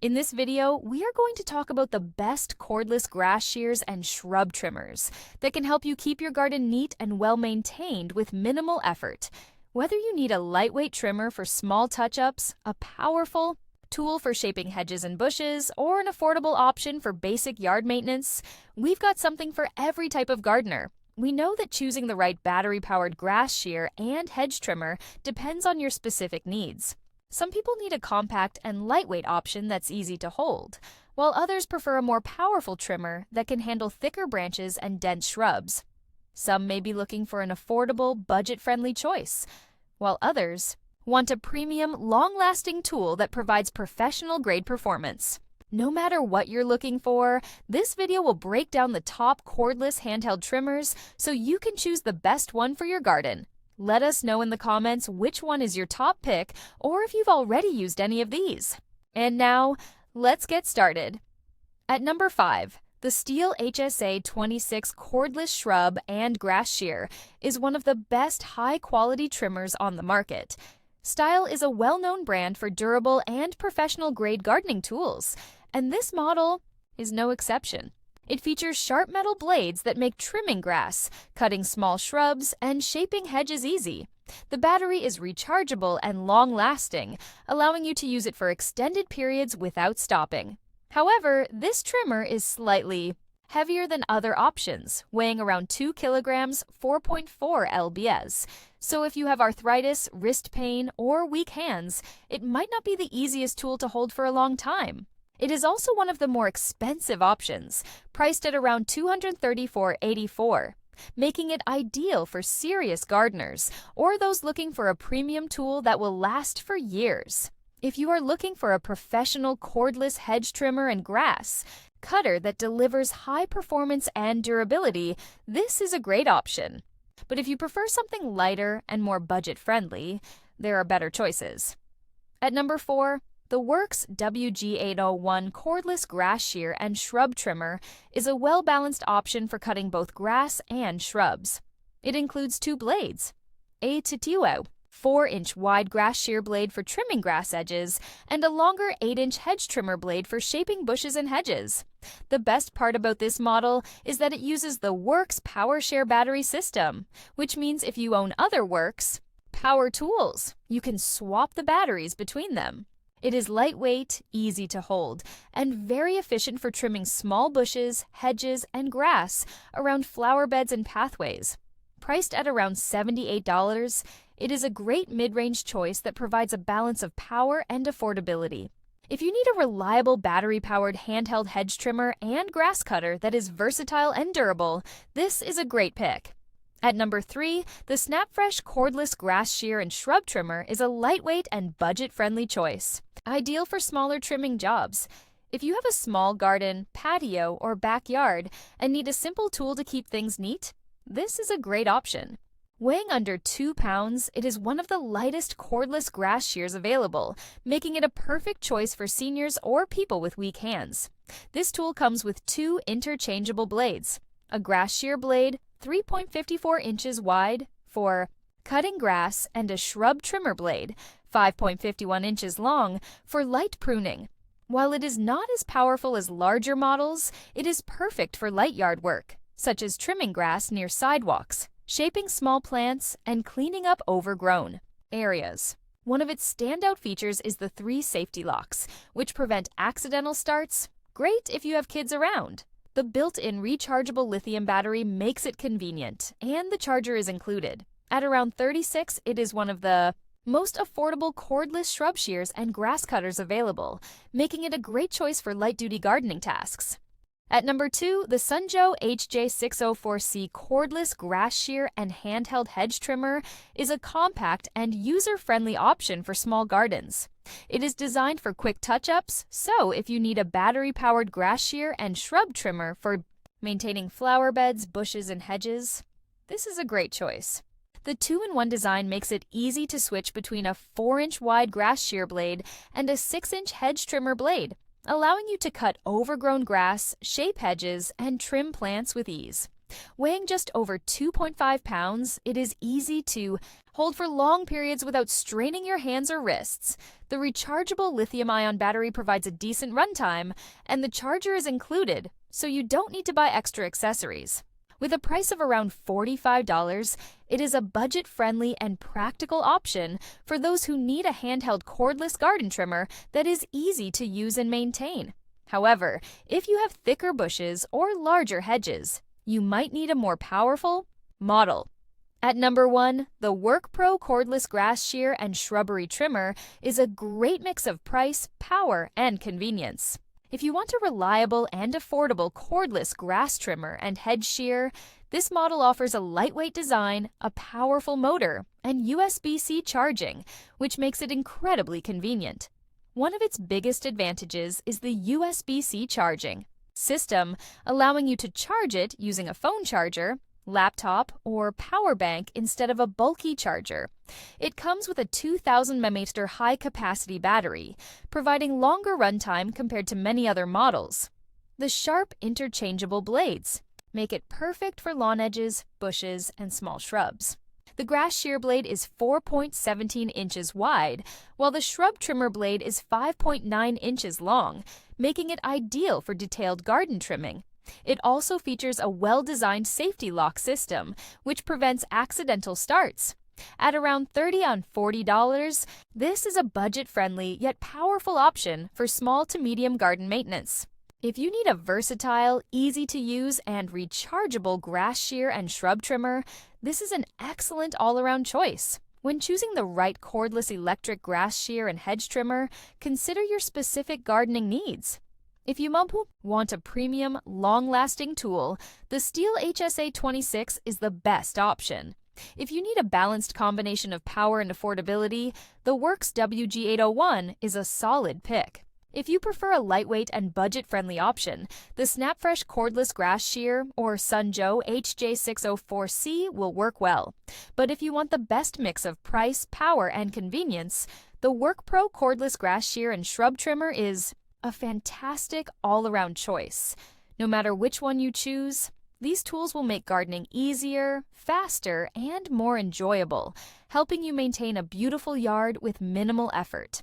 In this video, we are going to talk about the best cordless grass shears and shrub trimmers that can help you keep your garden neat and well-maintained with minimal effort. Whether you need a lightweight trimmer for small touch-ups, a powerful tool for shaping hedges and bushes, or an affordable option for basic yard maintenance, we've got something for every type of gardener. We know that choosing the right battery-powered grass shear and hedge trimmer depends on your specific needs. Some people need a compact and lightweight option that's easy to hold, while others prefer a more powerful trimmer that can handle thicker branches and dense shrubs. Some may be looking for an affordable, budget-friendly choice, while others want a premium, long-lasting tool that provides professional-grade performance. No matter what you're looking for, this video will break down the top cordless handheld trimmers so you can choose the best one for your garden. Let us know in the comments which one is your top pick or if you've already used any of these. And now, let's get started. At number 5, the Stihl HSA 26 cordless shrub and grass shear is one of the best high-quality trimmers on the market. Stihl is a well-known brand for durable and professional-grade gardening tools, and this model is no exception. It features sharp metal blades that make trimming grass, cutting small shrubs, and shaping hedges easy. The battery is rechargeable and long-lasting, allowing you to use it for extended periods without stopping. However, this trimmer is slightly heavier than other options, weighing around 2 kilograms, 4.4 lbs. So if you have arthritis, wrist pain, or weak hands, it might not be the easiest tool to hold for a long time. It is also one of the more expensive options, priced at around $234.84, making it ideal for serious gardeners or those looking for a premium tool that will last for years. If you are looking for a professional cordless hedge trimmer and grass cutter that delivers high performance and durability, this is a great option. But if you prefer something lighter and more budget-friendly, there are better choices. At number 4, the WORX WG801 cordless grass shear and shrub trimmer is a well-balanced option for cutting both grass and shrubs. It includes 2 blades, a Stihl 4-inch wide grass shear blade for trimming grass edges, and a longer 8-inch hedge trimmer blade for shaping bushes and hedges. The best part about this model is that it uses the WORX PowerShare battery system, which means if you own other WORX power tools, you can swap the batteries between them. It is lightweight, easy to hold, and very efficient for trimming small bushes, hedges, and grass around flower beds and pathways. Priced at around $78, it is a great mid-range choice that provides a balance of power and affordability. If you need a reliable battery-powered handheld hedge trimmer and grass cutter that is versatile and durable, this is a great pick. At number 3, the SnapFresh cordless grass shear and shrub trimmer is a lightweight and budget-friendly choice, ideal for smaller trimming jobs. If you have a small garden, patio, or backyard and need a simple tool to keep things neat, this is a great option. Weighing under 2 pounds, it is one of the lightest cordless grass shears available, making it a perfect choice for seniors or people with weak hands. This tool comes with 2 interchangeable blades, a grass shear blade 3.54 inches wide for cutting grass, and a shrub trimmer blade 5.51 inches long for light pruning. While it is not as powerful as larger models, it is perfect for light yard work, such as trimming grass near sidewalks, shaping small plants, and cleaning up overgrown areas. One of its standout features is the 3 safety locks, which prevent accidental starts, great if you have kids around. The built-in rechargeable lithium battery makes it convenient, and the charger is included. At around $36, it is one of the most affordable cordless shrub shears and grass cutters available, making it a great choice for light-duty gardening tasks. At number 2, the Sunjo HJ604C cordless grass shear and handheld hedge trimmer is a compact and user-friendly option for small gardens. It is designed for quick touch-ups, so if you need a battery-powered grass shear and shrub trimmer for maintaining flower beds, bushes, and hedges, this is a great choice. The 2-in-1 design makes it easy to switch between a 4-inch wide grass shear blade and a 6-inch hedge trimmer blade, allowing you to cut overgrown grass, shape hedges, and trim plants with ease. Weighing just over 2.5 pounds, it is easy to hold for long periods without straining your hands or wrists. The rechargeable lithium-ion battery provides a decent runtime, and the charger is included, so you don't need to buy extra accessories. With a price of around $45, it is a budget-friendly and practical option for those who need a handheld cordless garden trimmer that is easy to use and maintain. However, if you have thicker bushes or larger hedges, you might need a more powerful model. At number 1, the WORKPRO cordless grass shear and shrubbery trimmer is a great mix of price, power, and convenience. If you want a reliable and affordable cordless grass trimmer and hedge shear, this model offers a lightweight design, a powerful motor, and USB-C charging, which makes it incredibly convenient. One of its biggest advantages is the USB-C charging system, allowing you to charge it using a phone charger, laptop, or power bank instead of a bulky charger. It comes with a 2000 mAh high-capacity battery, providing longer runtime compared to many other models. The sharp, interchangeable blades make it perfect for lawn edges, bushes, and small shrubs. The grass shear blade is 4.17 inches wide, while the shrub trimmer blade is 5.9 inches long, making it ideal for detailed garden trimming. It also features a well-designed safety lock system, which prevents accidental starts. At around $30 on $40, this is a budget-friendly yet powerful option for small to medium garden maintenance. If you need a versatile, easy-to-use, and rechargeable grass shear and shrub trimmer, this is an excellent all-around choice. When choosing the right cordless electric grass shear and hedge trimmer, consider your specific gardening needs. If you want a premium, long-lasting tool, the Stihl HSA 26 is the best option. If you need a balanced combination of power and affordability, the WORX WG801 is a solid pick. If you prefer a lightweight and budget-friendly option, the SnapFresh cordless grass shear or Sunjoe HJ604C will work well. But if you want the best mix of price, power, and convenience, the WORKPRO cordless grass shear and shrub trimmer is a fantastic all-around choice. No matter which one you choose, these tools will make gardening easier, faster, and more enjoyable, helping you maintain a beautiful yard with minimal effort.